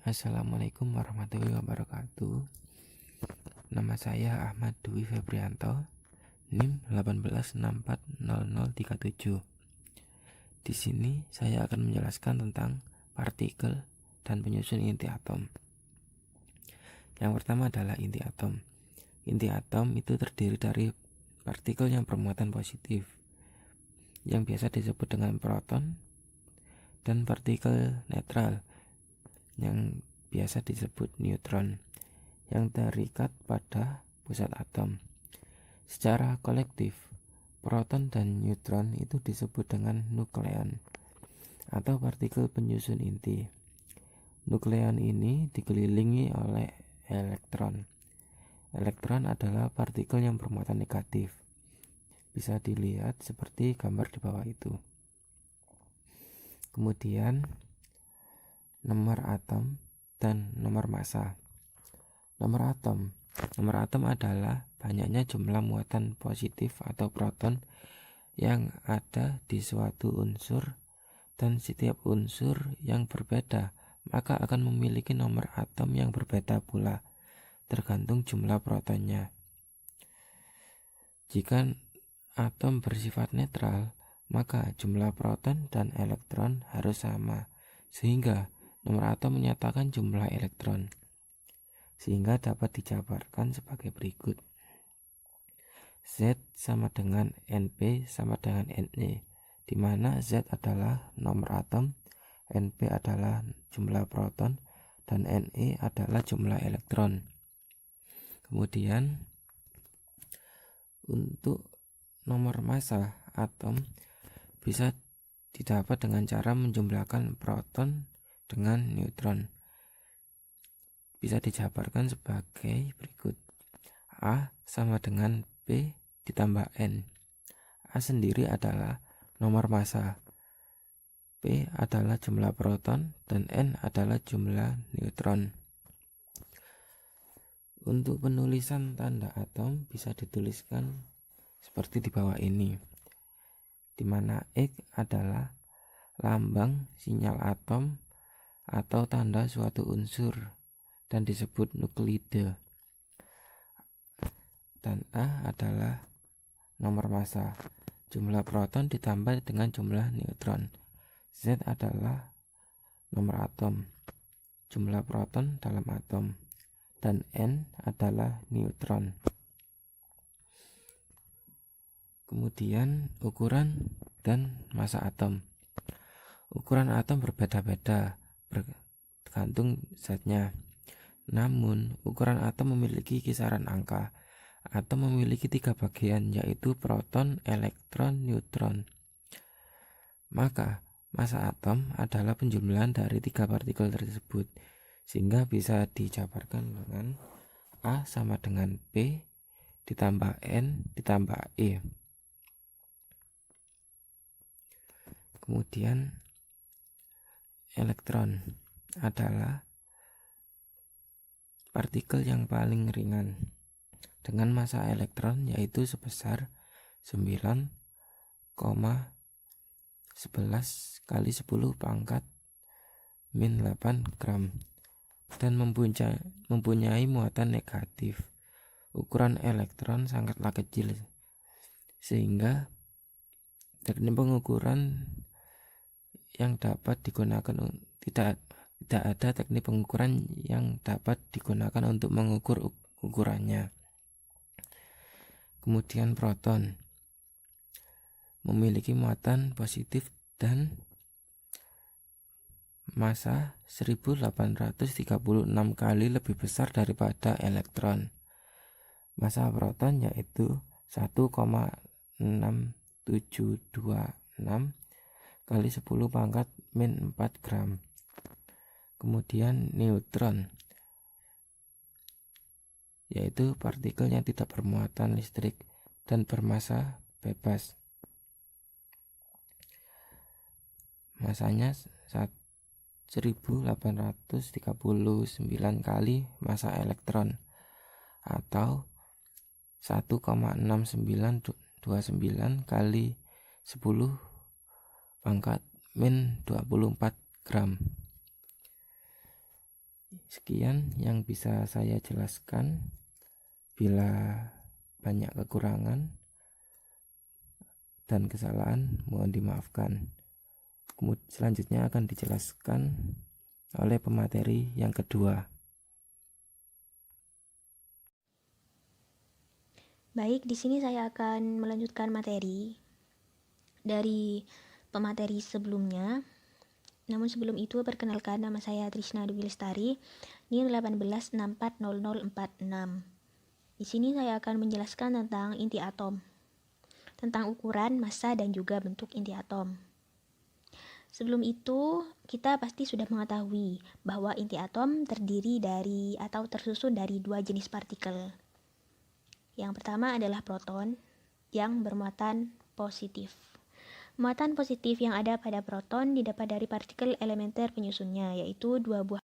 Assalamualaikum warahmatullahi wabarakatuh. Nama saya Ahmad Dwi Febrianto, NIM 18640037. Di sini saya akan menjelaskan tentang partikel dan penyusun inti atom. Yang pertama adalah inti atom. Inti atom itu terdiri dari partikel yang bermuatan positif, yang biasa disebut dengan proton, dan partikel netral, yang biasa disebut neutron, yang terikat pada pusat atom. Secara kolektif, proton dan neutron itu disebut dengan nukleon atau partikel penyusun inti. Nukleon ini dikelilingi oleh elektron. Elektron adalah partikel yang bermuatan negatif. Bisa dilihat seperti gambar di bawah itu. Kemudian nomor atom dan nomor massa. Nomor atom adalah banyaknya jumlah muatan positif atau proton yang ada di suatu unsur, dan setiap unsur yang berbeda maka akan memiliki nomor atom yang berbeda pula, tergantung jumlah protonnya. Jika atom bersifat netral, maka jumlah proton dan elektron harus sama, sehingga nomor atom menyatakan jumlah elektron, sehingga dapat dijabarkan sebagai berikut. Z sama dengan NP sama dengan Ne, di mana Z adalah nomor atom, NP adalah jumlah proton, dan Ne adalah jumlah elektron. Kemudian untuk nomor massa atom bisa didapat dengan cara menjumlahkan proton dengan neutron. Bisa dijabarkan sebagai berikut. A sama dengan P ditambah N. A sendiri adalah nomor massa, P adalah jumlah proton, dan N adalah jumlah neutron. Untuk penulisan tanda atom bisa dituliskan seperti di bawah ini, di mana X adalah lambang sinyal atom atau tanda suatu unsur dan disebut nuklide, dan A adalah nomor massa, jumlah proton ditambah dengan jumlah neutron. Z adalah nomor atom, jumlah proton dalam atom, dan N adalah neutron. Kemudian ukuran dan massa atom. Ukuran atom berbeda-beda tergantung zatnya. Namun ukuran atom memiliki kisaran angka. Atom memiliki 3 bagian, yaitu proton, elektron, neutron. Maka massa atom adalah penjumlahan dari 3 partikel tersebut, sehingga bisa dijabarkan dengan A sama dengan P ditambah N ditambah E. Kemudian elektron adalah partikel yang paling ringan, dengan massa elektron yaitu sebesar 9,11 kali 10 pangkat min 8 gram dan mempunyai muatan negatif. Ukuran elektron sangatlah kecil, sehingga teknik pengukuran yang dapat digunakan tidak ada teknik pengukuran yang dapat digunakan untuk mengukur ukurannya. Kemudian proton memiliki muatan positif dan massa 1836 kali lebih besar daripada elektron. Massa proton yaitu 1,6726 kali 10 pangkat min 4 gram. Kemudian neutron yaitu partikel yang tidak bermuatan listrik dan bermassa bebas. Masanya 1839 kali massa elektron atau 1,6929 kali 10 pangkat min 24 gram. Sekian yang bisa saya jelaskan. Bila banyak kekurangan dan kesalahan, mohon dimaafkan. Selanjutnya akan dijelaskan oleh pemateri yang kedua. Baik, di sini saya akan melanjutkan materi dari pemateri sebelumnya. Namun sebelum itu, perkenalkan, nama saya Trisna Dewi Lestari, NIM 18640046. Di sini saya akan menjelaskan tentang inti atom, tentang ukuran, massa, dan juga bentuk inti atom. Sebelum itu, kita pasti sudah mengetahui bahwa inti atom terdiri dari atau tersusun dari dua jenis partikel. Yang pertama adalah proton yang bermuatan positif. Muatan positif yang ada pada proton didapat dari partikel elementer penyusunnya, yaitu dua buah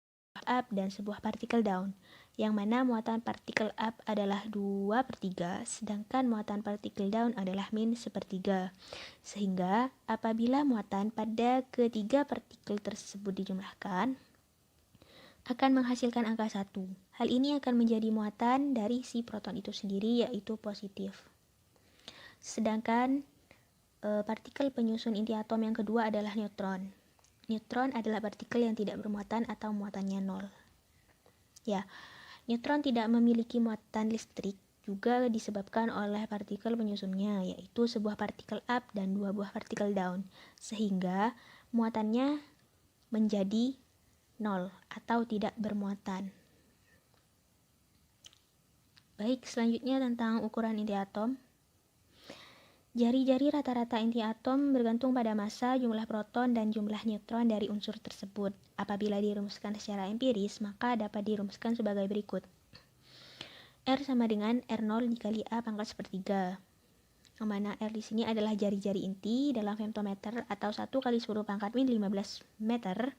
up dan sebuah partikel down, yang mana muatan partikel up adalah 2/3, sedangkan muatan partikel down adalah -1/3. Sehingga apabila muatan pada ketiga partikel tersebut dijumlahkan, akan menghasilkan angka 1. Hal ini akan menjadi muatan dari si proton itu sendiri, yaitu positif. Sedangkan partikel penyusun inti atom yang kedua adalah neutron. Neutron adalah partikel yang tidak bermuatan atau muatannya 0. Ya, neutron tidak memiliki muatan listrik juga disebabkan oleh partikel penyusunnya, yaitu sebuah partikel up dan dua buah partikel down, sehingga muatannya menjadi 0 atau tidak bermuatan. Baik, selanjutnya tentang ukuran inti atom. Jari-jari rata-rata inti atom bergantung pada massa, jumlah proton, dan jumlah neutron dari unsur tersebut. Apabila dirumuskan secara empiris, maka dapat dirumuskan sebagai berikut. R sama dengan R0 dikali A pangkat sepertiga. Yang mana R di sini adalah jari-jari inti dalam femtometer atau 1 kali 10 pangkat min 15 meter.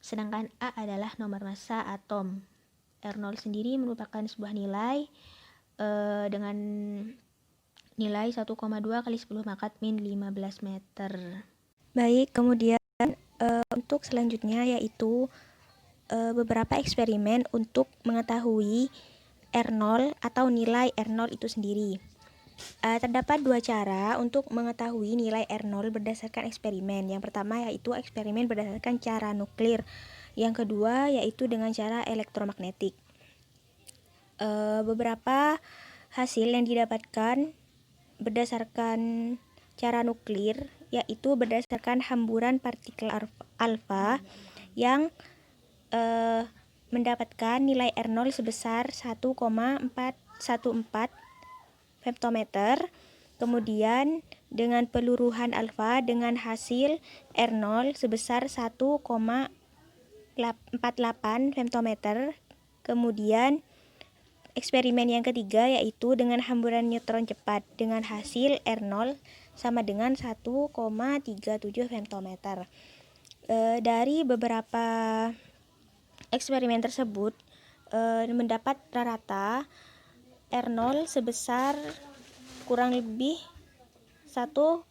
Sedangkan A adalah nomor massa atom. R0 sendiri merupakan sebuah nilai dengan nilai 1,2 kali 10 pangkat min 15 meter. Baik, kemudian untuk selanjutnya yaitu beberapa eksperimen untuk mengetahui R0 atau nilai R0 itu sendiri. Terdapat dua cara untuk mengetahui nilai R0 berdasarkan eksperimen. Yang pertama yaitu eksperimen berdasarkan cara nuklir. Yang kedua yaitu dengan cara elektromagnetik. Beberapa hasil yang didapatkan berdasarkan cara nuklir yaitu berdasarkan hamburan partikel alfa yang mendapatkan nilai R0 sebesar 1,414 femtometer. Kemudian dengan peluruhan alfa dengan hasil R0 sebesar 1,48 femtometer. Kemudian eksperimen yang ketiga yaitu dengan hamburan neutron cepat dengan hasil R0 sama dengan 1,37 femtometer. Dari beberapa eksperimen tersebut mendapat rata-rata R0 sebesar kurang lebih 1,4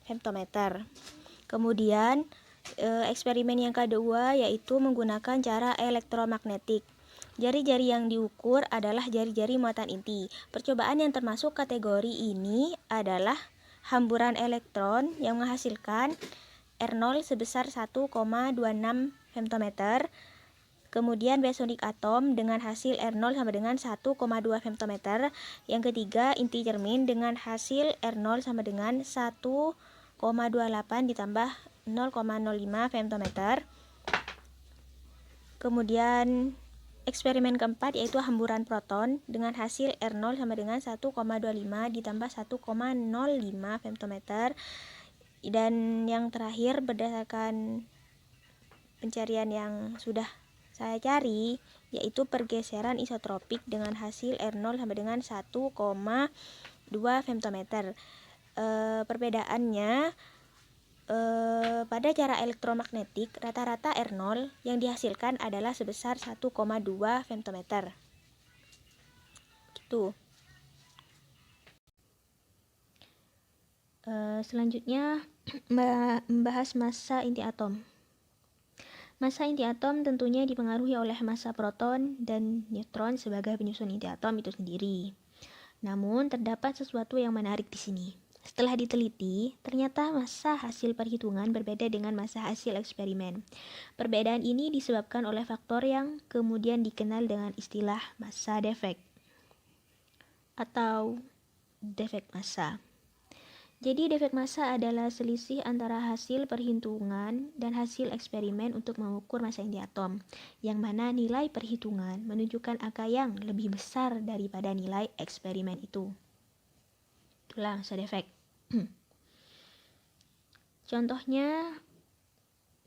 femtometer. Kemudian eksperimen yang kedua yaitu menggunakan cara elektromagnetik. Jari-jari yang diukur adalah jari-jari muatan inti. Percobaan yang termasuk kategori ini adalah hamburan elektron yang menghasilkan R0 sebesar 1,26 femtometer. Kemudian bosonic atom dengan hasil R0 sama dengan 1,2 femtometer. Yang ketiga inti cermin dengan hasil R0 sama dengan 1,28 ditambah 0,05 femtometer. Kemudian eksperimen keempat yaitu hamburan proton dengan hasil R0 sama dengan 1,25 ditambah 1,05 femtometer. Dan yang terakhir berdasarkan pencarian yang sudah saya cari yaitu pergeseran isotropik dengan hasil R0 sama dengan 1,2 femtometer. Perbedaannya pada cara elektromagnetik rata-rata R0 yang dihasilkan adalah sebesar 1,2 femtometer. Gitu. Selanjutnya membahas massa inti atom. Massa inti atom tentunya dipengaruhi oleh massa proton dan neutron sebagai penyusun inti atom itu sendiri. Namun, terdapat sesuatu yang menarik di sini. Setelah diteliti, ternyata massa hasil perhitungan berbeda dengan massa hasil eksperimen. Perbedaan ini disebabkan oleh faktor yang kemudian dikenal dengan istilah massa defect atau defek massa. Jadi defek massa adalah selisih antara hasil perhitungan dan hasil eksperimen untuk mengukur massa inti atom, yang mana nilai perhitungan menunjukkan angka yang lebih besar daripada nilai eksperimen itu. Itulah massa defek. Contohnya,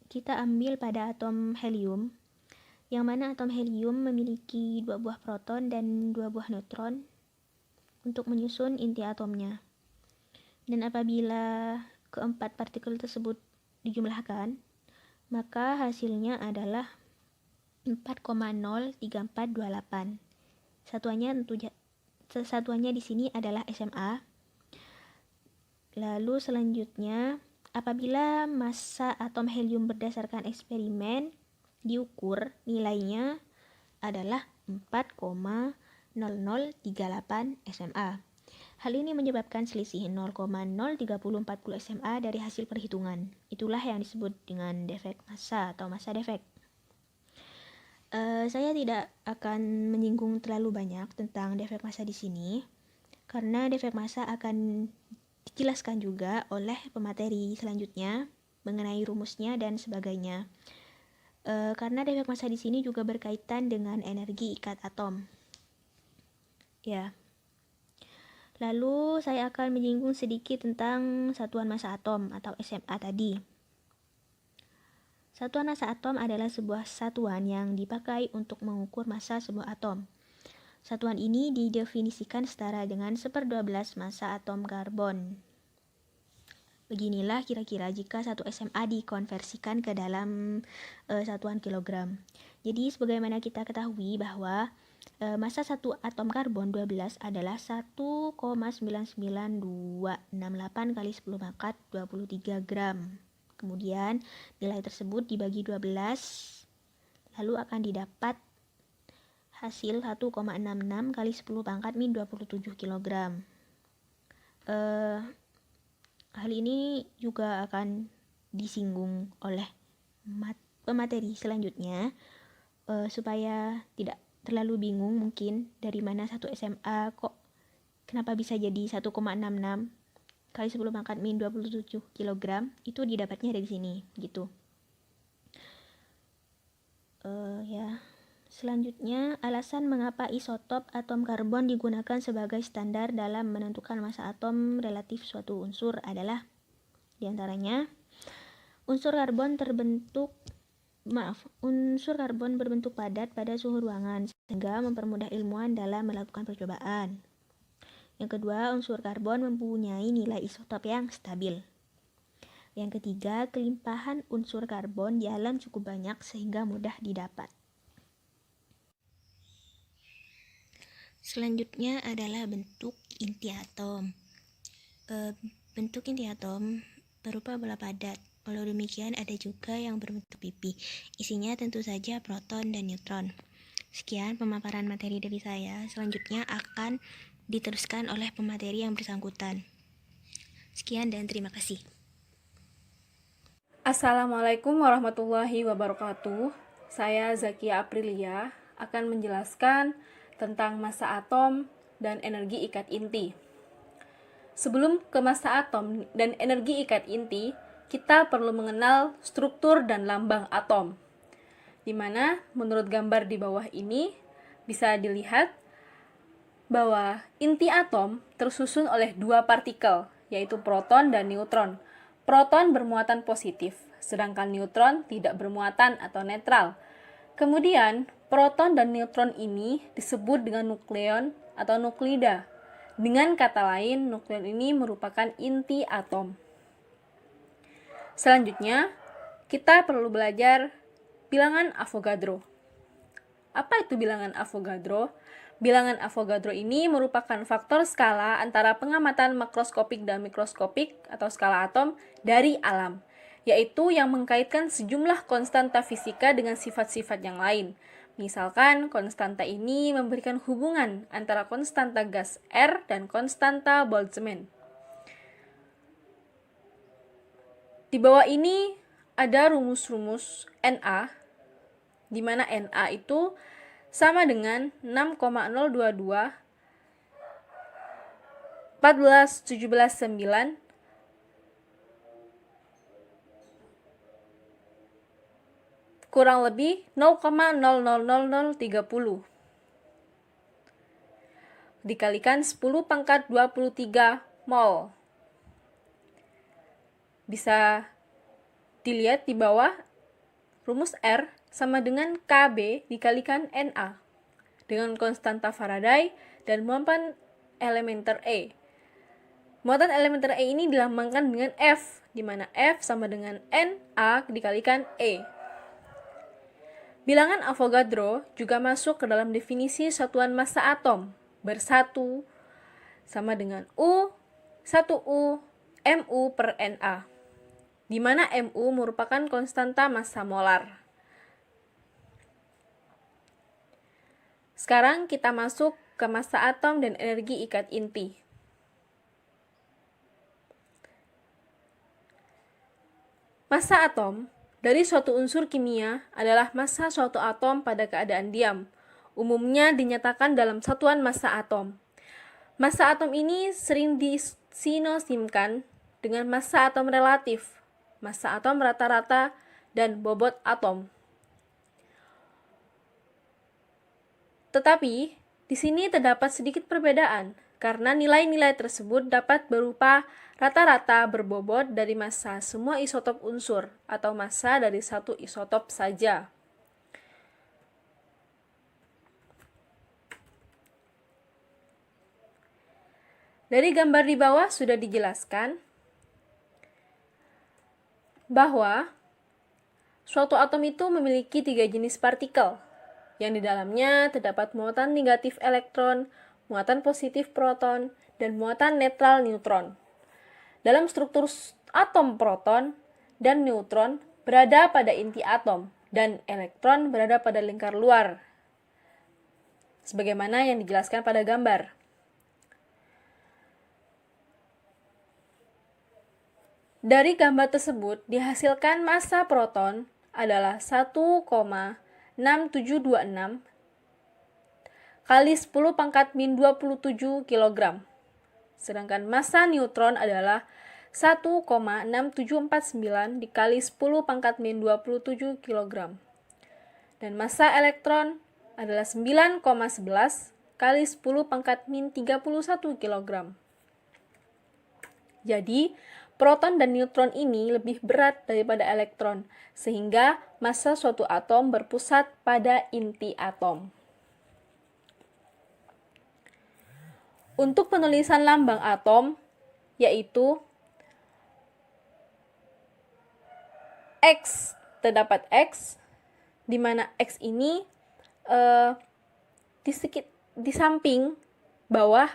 kita ambil pada atom helium, yang mana atom helium memiliki 2 buah proton dan 2 buah neutron untuk menyusun inti atomnya. Dan apabila keempat partikel tersebut dijumlahkan, maka hasilnya adalah 4,03428. Satuannya di sini adalah SMA. Lalu selanjutnya, apabila massa atom helium berdasarkan eksperimen diukur, nilainya adalah 4,0038 SMA. Hal ini menyebabkan selisih 0,03040 SMA dari hasil perhitungan. Itulah yang disebut dengan defek massa atau massa defek. Saya tidak akan menyinggung terlalu banyak tentang defek massa di sini, karena defek massa akan dijelaskan juga oleh pemateri selanjutnya mengenai rumusnya dan sebagainya. Karena defek massa di sini juga berkaitan dengan energi ikat atom. Ya. Lalu saya akan menyinggung sedikit tentang satuan massa atom atau SMA tadi. Satuan massa atom adalah sebuah satuan yang dipakai untuk mengukur massa sebuah atom. Satuan ini didefinisikan setara dengan 1/12 massa atom karbon. Beginilah kira-kira jika 1 SMA dikonversikan ke dalam satuan kilogram. Jadi sebagaimana kita ketahui bahwa massa satu atom karbon 12 adalah 1,99268 kali 10 pangkat 23 gram. Kemudian nilai tersebut dibagi 12, lalu akan didapat hasil 1,66 kali 10 pangkat min 27 kg. Hal ini juga akan disinggung oleh pemateri selanjutnya supaya tidak terlalu bingung mungkin dari mana 1 SMA kok kenapa bisa jadi 1,66 kali 10 pangkat min 27 kg, itu didapatnya dari sini gitu. Ya. Selanjutnya, alasan mengapa isotop atom karbon digunakan sebagai standar dalam menentukan massa atom relatif suatu unsur adalah diantaranya unsur karbon berbentuk padat pada suhu ruangan sehingga mempermudah ilmuwan dalam melakukan percobaan. Yang kedua, unsur karbon mempunyai nilai isotop yang stabil. Yang ketiga, kelimpahan unsur karbon di alam cukup banyak sehingga mudah didapat. Selanjutnya adalah bentuk inti atom. Bentuk inti atom berupa bola padat. Walau demikian, ada juga yang berbentuk pipi. Isinya tentu saja proton dan neutron. Sekian pemaparan materi dari saya. Selanjutnya akan diteruskan oleh pemateri yang bersangkutan. Sekian dan terima kasih. Assalamualaikum warahmatullahi wabarakatuh. Saya Zakia Aprilia akan menjelaskan tentang massa atom dan energi ikat inti. Sebelum ke massa atom dan energi ikat inti, kita perlu mengenal struktur dan lambang atom, di mana menurut gambar di bawah ini bisa dilihat bahwa inti atom tersusun oleh 2 partikel, yaitu proton dan neutron. Proton bermuatan positif, sedangkan neutron tidak bermuatan atau netral. Kemudian, proton dan neutron ini disebut dengan nukleon atau nuklida. Dengan kata lain, nukleon ini merupakan inti atom. Selanjutnya, kita perlu belajar bilangan Avogadro. Apa itu bilangan Avogadro? Bilangan Avogadro ini merupakan faktor skala antara pengamatan makroskopik dan mikroskopik atau skala atom dari alam, yaitu yang mengkaitkan sejumlah konstanta fisika dengan sifat-sifat yang lain. Misalkan, konstanta ini memberikan hubungan antara konstanta gas R dan konstanta Boltzmann. Di bawah ini ada rumus-rumus Na, di mana Na itu sama dengan 6,022 14 17 9 kurang lebih 0,000030 dikalikan 10 pangkat 23 mol. Bisa dilihat di bawah, rumus R sama dengan Kb dikalikan Na dengan konstanta Faraday dan muatan elementer E. Muatan elementer E ini dilambangkan dengan F, di mana F sama dengan Na dikalikan E. Bilangan Avogadro juga masuk ke dalam definisi satuan massa atom, bersatu sama dengan U, 1U, Mu per Na, di mana Mu merupakan konstanta massa molar. Sekarang kita masuk ke massa atom dan energi ikat inti. Massa atom dari suatu unsur kimia adalah massa suatu atom pada keadaan diam. Umumnya dinyatakan dalam satuan massa atom. Massa atom ini sering disinonimkan dengan massa atom relatif, massa atom rata-rata, dan bobot atom. Tetapi, di sini terdapat sedikit perbedaan, karena nilai-nilai tersebut dapat berupa rata-rata berbobot dari massa semua isotop unsur atau massa dari satu isotop saja. Dari gambar di bawah sudah dijelaskan bahwa suatu atom itu memiliki 3 jenis partikel, yang di dalamnya terdapat muatan negatif elektron, muatan positif proton, dan muatan netral neutron. Dalam struktur atom, proton dan neutron berada pada inti atom, dan elektron berada pada lingkar luar, sebagaimana yang dijelaskan pada gambar. Dari gambar tersebut dihasilkan massa proton adalah 1,6726 kali 10 pangkat min 27 kg. Sedangkan massa neutron adalah 1,6749 dikali 10 pangkat min 27 kg. Dan massa elektron adalah 9,11 kali 10 pangkat min 31 kg. Jadi, proton dan neutron ini lebih berat daripada elektron, sehingga massa suatu atom berpusat pada inti atom. Untuk penulisan lambang atom, yaitu X, terdapat X, di mana X ini di samping bawah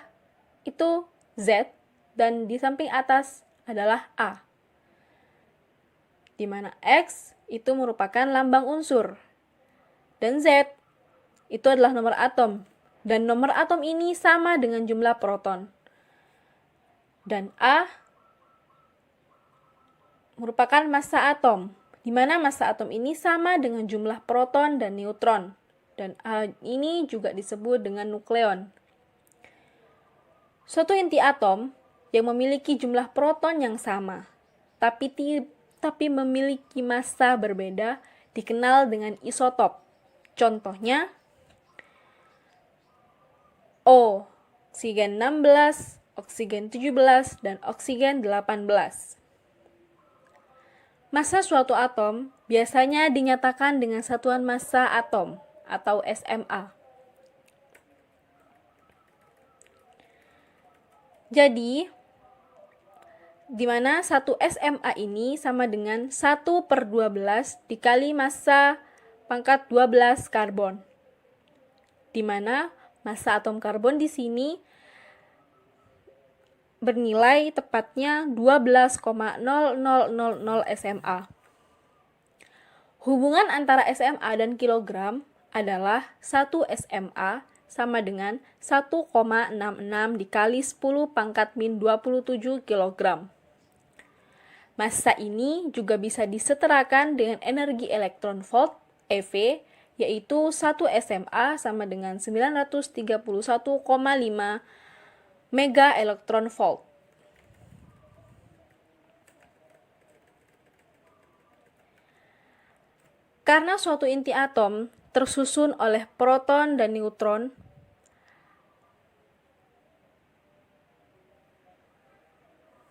itu Z, dan di samping atas adalah A, di mana X itu merupakan lambang unsur, dan Z itu adalah nomor atom, dan nomor atom ini sama dengan jumlah proton, dan A merupakan massa atom, di mana massa atom ini sama dengan jumlah proton dan neutron, dan A ini juga disebut dengan nukleon. Suatu inti atom yang memiliki jumlah proton yang sama, tapi memiliki massa berbeda, dikenal dengan isotop. Contohnya, O, oksigen 16, oksigen 17, dan oksigen 18. Massa suatu atom biasanya dinyatakan dengan satuan massa atom atau SMA. Jadi, di mana 1 SMA ini sama dengan 1/12 dikali massa pangkat 12 karbon. Di mana massa atom karbon di sini bernilai tepatnya 12,0000 SMA. Hubungan antara SMA dan kilogram adalah 1 SMA sama dengan 1,66 dikali 10 pangkat min 27 kg. Massa ini juga bisa disetarakan dengan energi elektron volt, EV, yaitu 1 SMA sama dengan 931,5 mega elektron volt. Karena suatu inti atom tersusun oleh proton dan neutron,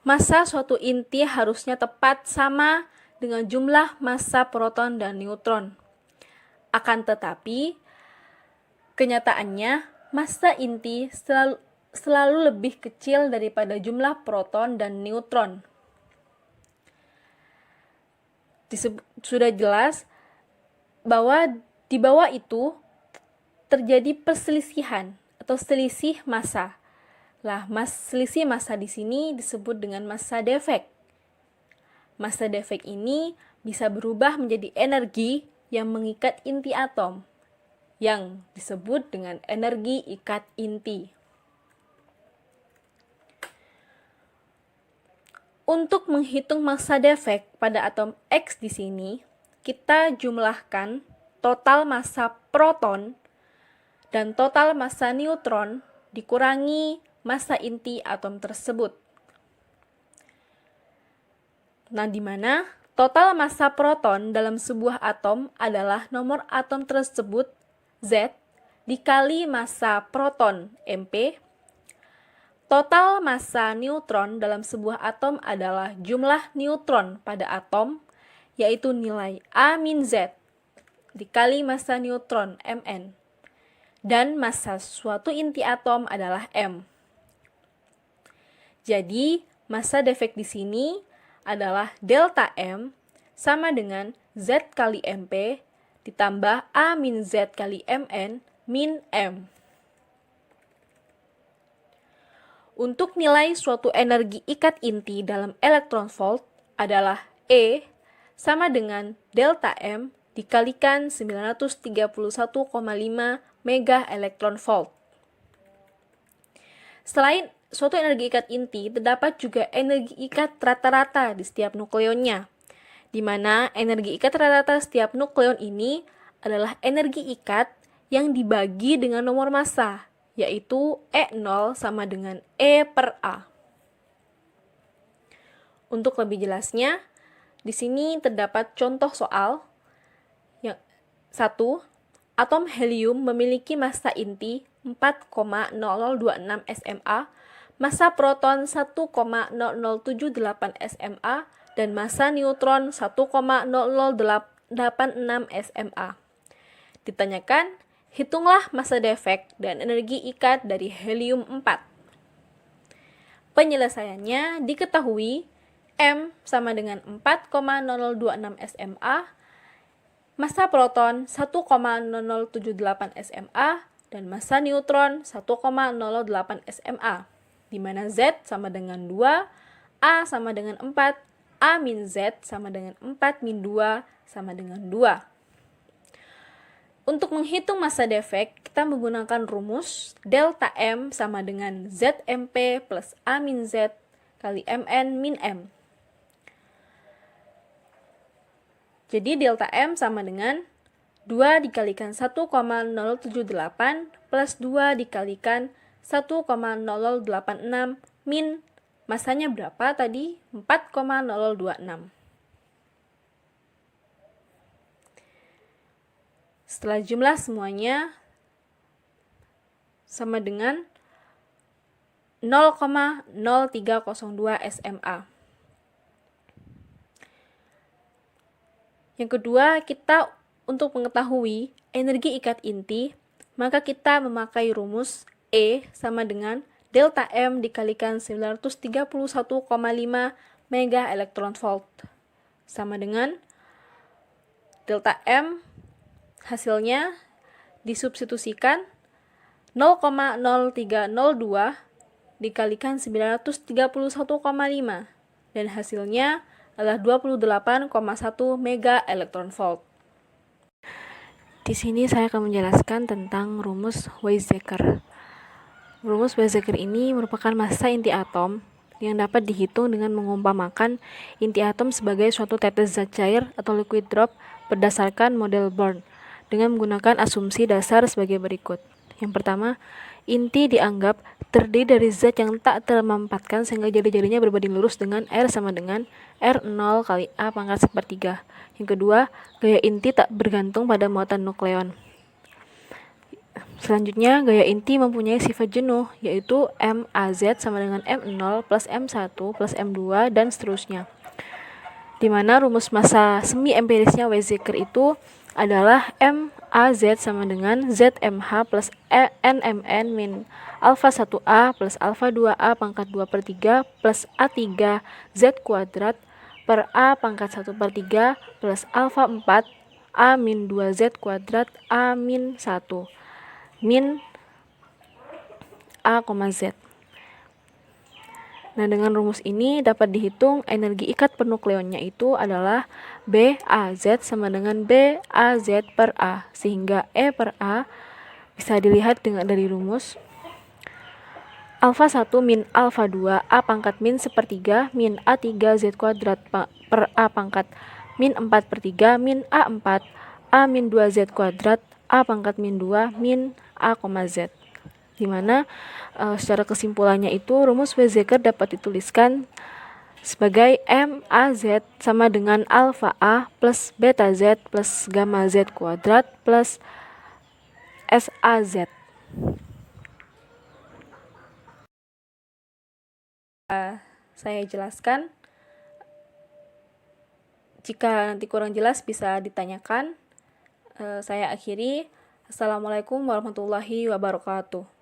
massa suatu inti harusnya tepat sama dengan jumlah massa proton dan neutron. Akan tetapi, kenyataannya massa inti selalu lebih kecil daripada jumlah proton dan neutron. Sudah jelas bahwa di bawah itu terjadi perselisihan atau selisih massa. Selisih massa di sini disebut dengan massa defek. Massa defek ini bisa berubah menjadi energi yang mengikat inti atom, yang disebut dengan energi ikat inti. Untuk menghitung massa defek pada atom X di sini, kita jumlahkan total massa proton dan total massa neutron dikurangi massa inti atom tersebut. Di mana total massa proton dalam sebuah atom adalah nomor atom tersebut Z dikali massa proton MP. Total massa neutron dalam sebuah atom adalah jumlah neutron pada atom, yaitu nilai A min Z dikali massa neutron Mn. Dan massa suatu inti atom adalah M. Jadi, massa defek di sini adalah delta M sama dengan Z kali MP ditambah A min Z kali Mn min M. Untuk nilai suatu energi ikat inti dalam elektron volt adalah E sama dengan delta M dikalikan 931,5 mega elektron volt. Selain suatu energi ikat inti, terdapat juga energi ikat rata-rata di setiap nukleonnya, di mana energi ikat rata-rata setiap nukleon ini adalah energi ikat yang dibagi dengan nomor massa, yaitu E0 sama dengan E per A. Untuk lebih jelasnya, di sini terdapat contoh soal. Yang 1, atom helium memiliki massa inti 4,0026 SMA, massa proton 1,0078 SMA, dan massa neutron 1,0086 SMA. Ditanyakan, hitunglah massa defek dan energi ikat dari helium 4. Penyelesaiannya diketahui M sama dengan 4,0026 SMA, massa proton 1,0078 SMA, dan massa neutron 1,08 SMA, di mana Z sama dengan 2, A sama dengan 4, A min Z sama dengan 4 min 2 sama dengan 2. Untuk menghitung massa defek, kita menggunakan rumus delta M sama dengan ZMP plus A min Z kali Mn min M. Jadi delta M sama dengan 2 dikalikan 1,078 plus 2 dikalikan 1,0086 min massanya berapa tadi? 4,026. Setelah jumlah semuanya sama dengan 0,0302 SMA. Yang kedua, kita untuk mengetahui energi ikat inti, maka kita memakai rumus E sama dengan delta M dikalikan 931,5 mega elektron volt. Sama dengan delta M hasilnya disubstitusikan 0,0302 dikalikan 931,5 dan hasilnya adalah 28,1 mega elektron volt. Di sini saya akan menjelaskan tentang rumus Weizsäcker. Rumus Weizsäcker ini merupakan massa inti atom yang dapat dihitung dengan mengumpamakan inti atom sebagai suatu tetes zat cair atau liquid drop berdasarkan model Born dengan menggunakan asumsi dasar sebagai berikut. Yang pertama, inti dianggap terdiri dari zat yang tak termampatkan sehingga jari-jarinya berbanding lurus dengan R sama dengan R0 kali A pangkat 1/3. Yang kedua, gaya inti tak bergantung pada muatan nukleon. Selanjutnya, gaya inti mempunyai sifat jenuh, yaitu MAZ sama dengan M0 plus M1 plus M2 dan seterusnya. Di mana rumus massa semi empirisnya Weizsäcker itu adalah MAZ sama dengan ZMH plus NMN min alfa 1A plus alfa 2A pangkat 2/3 plus A3 Z kuadrat per A pangkat 1/3 plus alfa 4 A min 2 Z kuadrat A min 1 min A, Z. Nah, dengan rumus ini dapat dihitung energi ikat pernukleonnya itu adalah BAZ sama dengan BAZ per A, sehingga E per A bisa dilihat dari rumus alfa 1 min alfa 2 A pangkat min 1/3 min A3 Z kuadrat per A pangkat min 4/3 min A4 A min 2 Z kuadrat A pangkat min 2 min A, Z. Dimana secara kesimpulannya itu rumus Weizsäcker dapat dituliskan sebagai MAZ sama dengan alfa A plus beta Z plus gamma Z kuadrat plus SAZ. Saya jelaskan. Jika nanti kurang jelas bisa ditanyakan. Saya akhiri. Assalamualaikum warahmatullahi wabarakatuh.